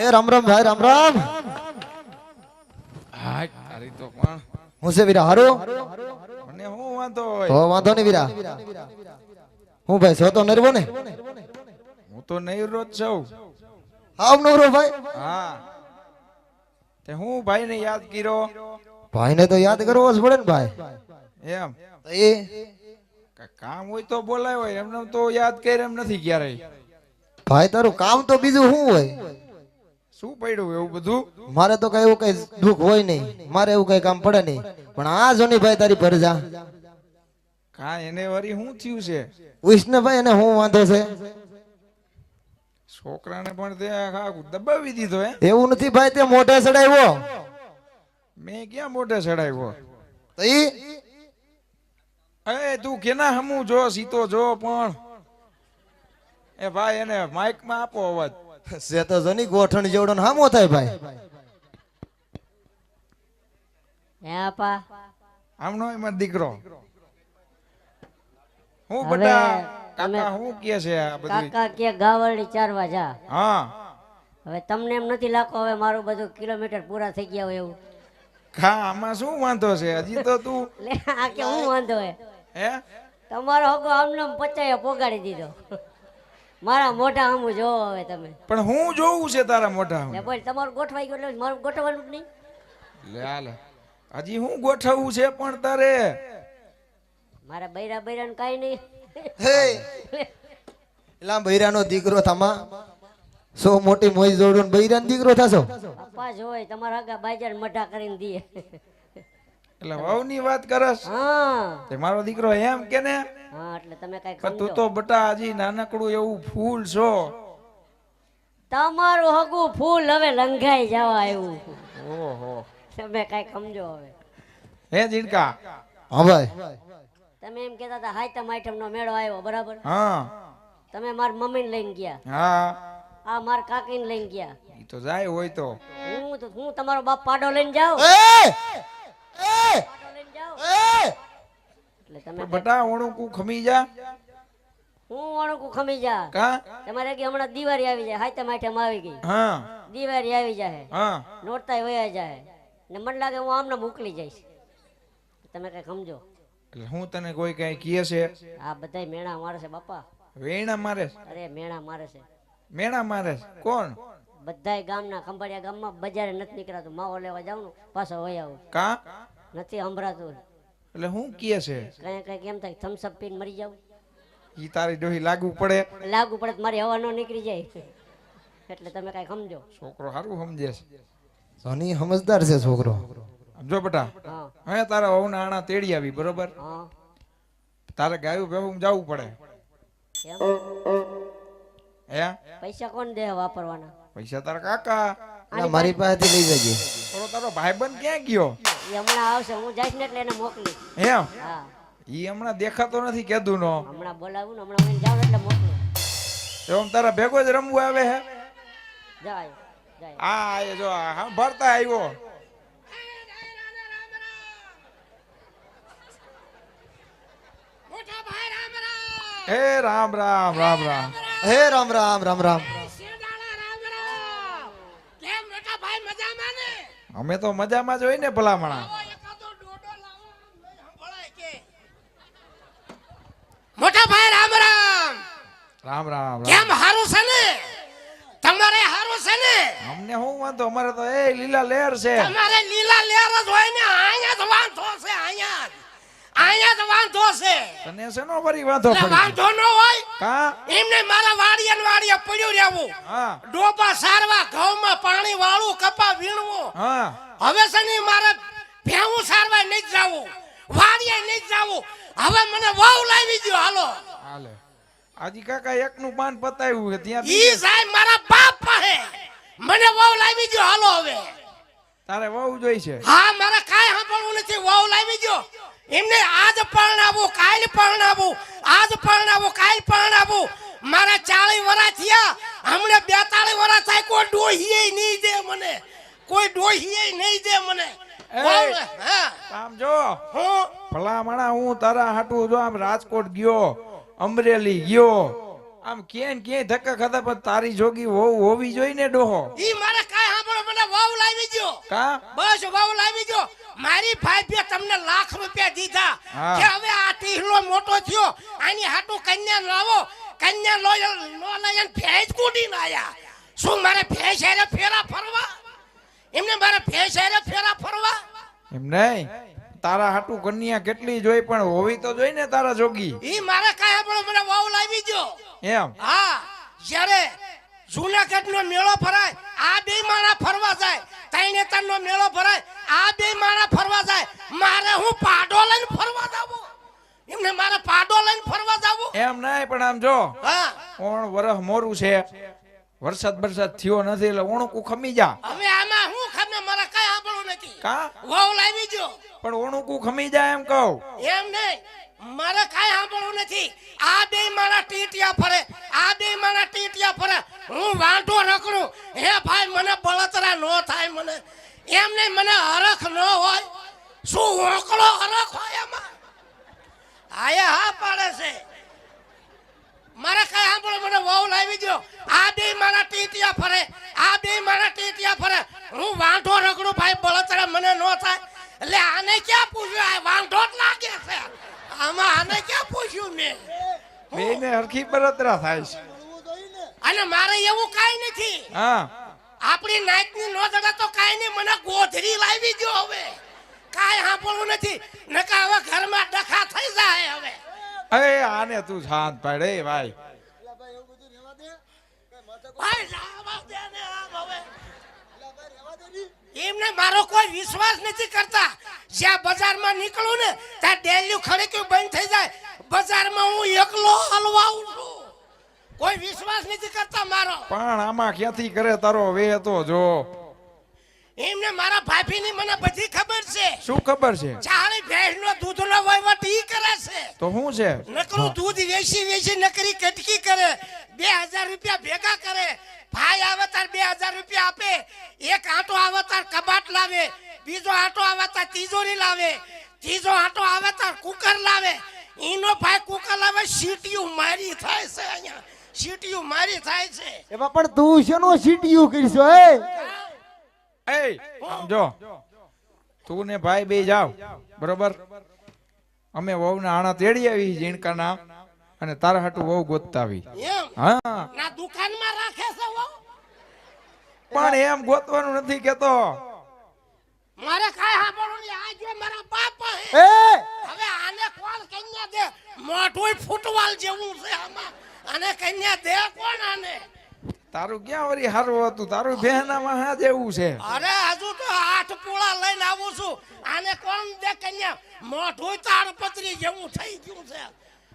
એ રામ રામ ભાઈ રામ રામ. હા તારી તો પણ હું છે વીરા હારું? મને હું વાંધો હોય? તો વાંધો નહીં વીરા. હું ભાઈ છો તો નરવો ને? હું તો નહીં રોજ છું. આવ નવરો ભાઈ. હા તે હું ભાઈ ને યાદ કર્યો. ભાઈને તો યાદ કરવો જ પડે ને ભાઈ. એમ તો એ કામ હોય તો બોલાય હોય, એમને તો યાદ કરે એમ નથી ક્યારેય. ભાઈ તારું કામ તો બીજું શું હોય? શું પડ્યું એવું બધું? મારે તો કઈ એવું કઈ દુઃખ હોય નહીં, મારે એવું કઈ કામ પડે નહીં, પણ આ જોની ભાઈ તારી પરજા કા એને વરી શું થયું છે? વિષ્ણુ ભાઈ એને હું વાંધો છે? છોકરાને પણ તે દબાવી દીધો હે? એવું નથી ભાઈ, તે મોઢે ચડાવ્યો. મેં ક્યાં મોઢે ચડાવ્યો? તો ઈ એ તું કેના હમું જો સીતો જો પણ એ ભાઈ એને માઇક માં આપો અવાજ. છે તો જોની ગોઠણ જેવડો ને હામો થાય ભાઈ. હે આપા આમનો એમાં દીકરો હું હવે બટા તમે- કાકા હું કે છે આ બધું? કાકા કે ગાવરડી ચારવા જા. હા હવે તમને એમ નથી લાગતો હવે મારું બધું કિલોમીટર પૂરા થઈ ગયા હોય એવું? ખા આમાં શું વાંધો છે? હજી તો તું લે આ કે હું વાંધો હે? હે તમારો હગો આમને આમ પચાયો પોગાડી દીધો. મારા મોઢા આમું જોવો હવે તમે. પણ હું જોવું છે તારા મોઢા? લે બોલ, તમારું ગોઠવાઈ ગયું એટલે મારું ગોઠવવાનું જ નહીં. લે હાલે હજી હું ગોઠવવું છે પણ તારે? મારા બૈરા બૈરાને કાંઈ નહીં. હે એલા બૈરાનો દીકરો થામા સો મોટી મોઈ જોડું ને બૈરાનો દીકરો થાશો? પપ્પા જોય તમારા હગા બાજાર મઢા કરીને દીએ. એટલે વહુની વાત કરસ? હા તે મારો દીકરો એમ કે ને? હા એટલે તમે કઈ પણ તું સમજો. તો બટા હજી નાનકડું એવું ફૂલ છો. તમારું હગું ફૂલ હવે લંઘાઈ જવા આવ્યું. ઓહો તમે કઈ સમજો હવે. હે જીણકા? હા ભાઈ. તમે એમ કહેતા હતા હાઈતમ આઈટમ નો મેળો આવ્યો બરાબર? હા તમે માર મમ્મીને લઈને ગયા, હા આ માર કાકીને લઈને ગયા. ઈ તો જાય હોય તો. હું તમારો બાપ પાડો લઈને જાઉં? એ પાડો લઈને જાઉં એ એટલે તમે પણ બટા ઓણું કુ ખમી જા. હું વણકું ખમી જા. કા? તમારે કે હમણાં દિવાળી આવી જાય, હાઈતમ આઈટમ આવી ગઈ, હા દિવાળી આવી જાય, હા નોરતાય વયા જાય ને મને લાગે હું આમને મોકલી જઈશ. તમે કઈ સમજો. એટલે હું તને કોઈ કઈ કહે છે? આ બધાય મેણા મારે છે બાપા. વેણા મારે છે? અરે મેણા મારે છે મેણા મારે છે? કોણ? બધાય ગામના. ખંભાળિયા ગામમાં બજારે નથી નીકળાતું, માવો લેવા જાઉં ને પાછો વહી આવું. કા? નથી સંભળાતું. એટલે હું કહે છે? કઈ કઈ કેમ થાય થમ્સઅપ પીને મરી જાવ? ઈ તારી ડોહી લાગુ પડે? લાગુ પડે તો મારી હવા ન નીકળી જાય. એટલે તમે કઈ સમજો. છોકરો સારું સમજે છે. સોની સમજદાર છે છોકરો. જો બટા હા હવે તારા વહુના આણા તેડી આવી બરોબર? હા તારે ગાયું ભેગું જવું પડે. કેમ? હે પૈસા કોણ દે વાપરવાના? પૈસા તારા કાકા. ના મારી પાસેથી લઈ જજે. ઓલો તારો ભાઈબંધ ક્યાં ગયો? એ હમણાં આવશે, હું જઈશ ને એટલે એને મોકલી. એમ? હા ઈ હમણાં દેખાતો નથી કેદું નો. હમણાં બોલાવું ને હમણાં હું જાઉં એટલે મોકલું. એમ તારા ભેગો જ રમવું આવે હે? જાય જાય. આ એ જો હા ભરતા આવ્યો. હે રામ રામ રામ રામ. હે રામ રામ રામ રામ. અમે તો મજામાં જ હોય ને ભલામણા. મોટા ભાઈ રામ રામ. રામ રામ રામ. કેમ હારું છે ને? તમારે હારું છે ને? અમને શું વાંધો? અમારે તો એ લીલા લહેર છે. તમારે લીલા લેર જ હોય ને. અહીંયા જ વાંધો છે. અહીંયા જ વાંધો છે. તને શેનો વરી વાંધો એટલે પડી? વાંધો ન હોય કા? એમને મારા વાડિયા ને વાડિયા પડ્યું રહેવું. હા ડોબા સારવા, ઘઉંમાં પાણી વાળું, કપા વીણવું. હા હવે છે ને મારે ભેવું સારવા નહીં જાવું, વાડિયા નહીં જાવું. હવે મને વહુ લાવી દ્યો હાલો. હાલે આજી કાકા એકનું પાન પતાવ્યું છે ત્યાં ઈ સાહેબ મારા બાપ પાસે. મને વહુ લાવી દ્યો હાલો હવે. તારે વહુ જોઈ છે? હા મારે કાંઈ સાંભળવું નથી. વહુ લાવી દ્યો. એમને આજ પરણાવું, કાલ પરણાવું, આજ પરણાવું, કાલ પરણાવું. મારા 40 વર્ષ થયા, હમણે 42 વર્ષ થાય. કોઈ ડોહીએ નહીં દે મને, કોઈ ડોહીએ નહીં દે મને. એ! હા આમ જો હું ભલામણા હું તારા હાટું જો આમ રાજકોટ ગયો, અમરેલી ગયો, આમ ક્યાંય ક્યાંય ધક્કા ખાધા પણ તારી જોગી હોવી જોઈએ ને ડોહો ઈ મારે કાંઈ સાંભળો મને વાવ લાવી દ્યો કા બસ વાવ લાવી દ્યો મારી ભાભીએ તમને લાખ રૂપિયા દીધા હા. કે હવે આ ટીહલો મોટો થયો આની હાટુ કન્યા લાવો કન્યા નો લઈને ભેંસ કૂટીને આયા શું મારે ભેંસ હારે ફેરા ફરવા એમને મારે ભેંસ હારે ફેરા ફરવા એમ નહીં તારા હાટુ કન્યા કેટલી જોઈ પણ હોવી તો જોઈ ને તારા જોગી ઈ મારે કાંઈ સાંભળો મને વાવ લાવી દ્યો એમ હા જ્યારે જૂનાગઢનો મેળો ભરાય આ બે માણા ફરવા જાય તૈણેતરનો મેળો ભરાય આ બે માણા ફરવા જાય મારે હું પાડો લઈને ફરવા જાવું એમને મારે પાડો લઈને ફરવા જાવું એમ નહીં પણ આમ જો હા ઓણ વરહ મોરું છે વરસાદ થયો નથી એટલે ઓણુકું ખમી જા હવે આમાં હું ખમે મારે કઈ સાંભળવું નથી કા વાવ લાવી જો પણ ઓણુકું ખમી જાય એમ કહું એમ નહીં મારે કઈ સાંભળવું નથી આ બે મારા ટીટિયા ફરે આ બે મારા ટીટિયા ફરે હું વાંઢો રખડું હે ભાઈ મને બળતરા નો થાય મને એમ નહીં મને હરખ ન હોય શું હોકળો હરખ હોય એમાં આયા હા પાડે છે મારે કઈ સાંભળો મને વાવ લાવી દો આ બે મારા ટીટિયા ફરે આ બે મારા ટીટિયા ફરે હું વાંઢો રખડું ભાઈ બળતરા મને ન થાય એટલે આને ક્યાં પૂછ્યું આ વાંઢો જ લાગે છે આમાં આને ક્યાં પૂછ્યું મેં બેને હરખી બળતરા થાય છે અને મારે એવું કાઈ નથી હા આપણી નાઈટની નો જડે તો કાઈ નહીં મને ગોધરી લાવી દો હવે કાઈ સાંભળવું નથી નકા હવે ઘરમાં ડખા થઈ જાય હવે અરે આને તું શાંત પાડ એ ભાઈ ભાઈ લાવા દે ને આમ હવે એમને મારો કોઈ વિશ્વાસ નથી કરતા જ્યાં બજારમાં નીકળું ને ત્યાં ડેલ્યુ ખડક્યું બંધ થઈ જાય બજારમાં હું એકલો હલવાઉં છું કોઈ વિશ્વાસ નથી કરતા મારો પણ આમાં ક્યાંથી કરે તારો વે તો જો એમને મારા ભાભીની મને બધી ખબર છે શું ખબર છે ચાળી ભેંસનો દૂધનો વહીવટ ઈ કરે છે તો શું છે નકરું દૂધ વેચી નકરી કટકી કરે 2000 રૂપિયા ભેગા કરે ભાઈ આવે તાર 2000 રૂપિયા આપે એક આંટો આવે તાર કબાટ લાવે બીજો આંટો આવે તાર તિજોરી લાવે ત્રીજો આંટો આવે તાર કુકર લાવે ઈનો ભાઈ કુકર લાવે સીટીયું મારી થાય છે અહીંયા સીટીયું મારી થાય છે એમાં પણ તું શેનો સીટીયું કરશો એ આમ જો તું ને ભાઈ બે જાવ બરોબર અમે વહુના આણા તેડી આવી જીણકાના અને તારા હાટુ વહુ ગોતતા આવી એમ હા ના દુકાનમાં રાખે છે વહુ પણ એમ ગોતવાનું નથી કેતો મારે કાઈ સાંભળવું નહીં આ જો મારા બાપ એ હવે આને કોણ કન્યા દે મોઢું ફૂટવાલ જેવું છે આમાં આને કન્યા દે કોણ આને તારું ક્યાં વળી હારું હતું તારું બહેનામાં હા જેવું છે અરે હજુ તો 8 પૂળા લઈને આવું છું આને કોણ દે કન્યા મોઢું તાડપત્રી જેવું થઈ ગયું છે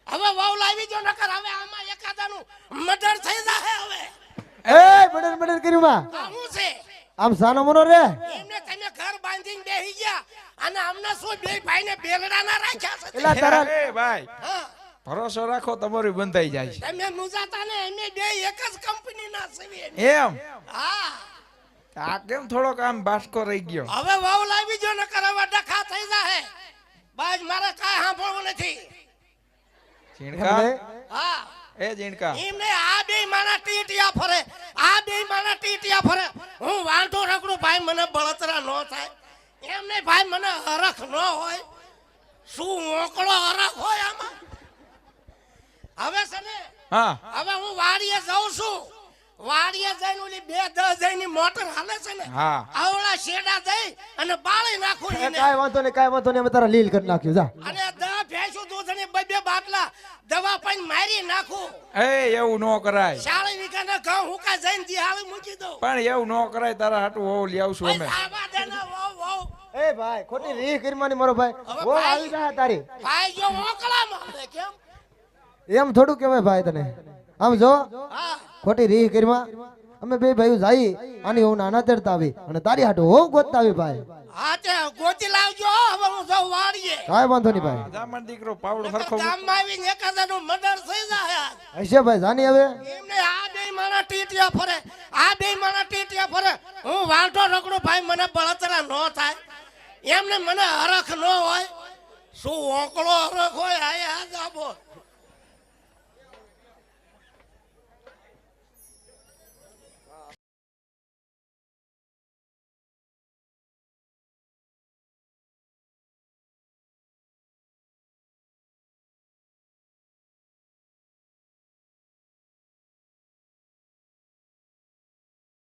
હવે વાવ લાવી જો નકર હવે આમાં એકાદાનું મર્ડર થઈ જાય હવે એ બડર કર્યું માં આ શું છે આમ સાનો મનો રે એમને તમે ઘર બાંધીને બેહી ગયા અને અમને શું બે ભાઈને બેલડા ના રાખ્યા છે એલા તારા એ ભાઈ હા ભરોસો રાખો તમારું બંધાઈ જાય છે તમે મુજાતા ને અમે બે એક જ કંપનીના છીએ એમ હા આ કેમ થોડોક આમ બાસ્કો રહી ગયો હવે વાવ લાવી જો નકર હવે ડખા થઈ જાહે બાજ મારે કાઈ સાંભળવું નથી જીણકા હા એ જીણકા એમને આ બે માના ટીટિયા ફરે આ બે માના ટીટિયા ફરે હું વાંઢો રખડું ભાઈ મને બળતરા ન થાય એમને ભાઈ મને હરખ ન હોય શું ઓકળો હરખ હોય આમાં હવે છે ને હા હવે હું વાડીએ જાઉં છું વાડીએ જઈને ઓલી 2-10 જઈની મોટર હાલે છે ને હા આવડા શેડા દઈ અને બાળી નાખું એને કાઈ વાંધો નહીં અમે તારા લીલ કરી નાખ્યું જા અને 10 ભેંસું દૂધની 2 બાટલા દવા પાઈને મારી નાખું એ એવું ન કરાય 40 વીઘાના ઘઉં હુકા જઈને દિહાળી મૂકી દઉં પણ એવું ન કરાય તારા હાટુ વહુ લઈ આવશું અમે આવા દે ને વહુ એ ભાઈ ખોટી રીહ કરવાની મારો ભાઈ હવે વો ભાઈ- આવી જાય તારી ભાઈ જો મોકલા મારે કેમ એમ થોડું કહેવાય ભાઈ તને આમ જો હા ખોટી રીહ કરીમાં અમે બે ભાઈઓ જાય આની હું નાના તેડતા આવી અને તારી હાટુ હોવ ગોતતા આવી ભાઈ હા તે ગોતી લાવજો હવે હું જાઉં વાડીએ કાંઈ વાંધો નહીં ભાઈ જામણ દીકરો પાવડો નકર હરખો ગામમાં આવીને એકાદાનું મર્ડર થઈ જાય હશે ભાઈ જાની હવે એમને આ બે માણા ટીટિયા ફરે આ બે માણા ટીટિયા ફરે હું વાંઢો રખડું ભાઈ મને બળતરા ન થાય એમને મને હરખ ન હોય શું ઓકળો હરખ હોય આયા જાબો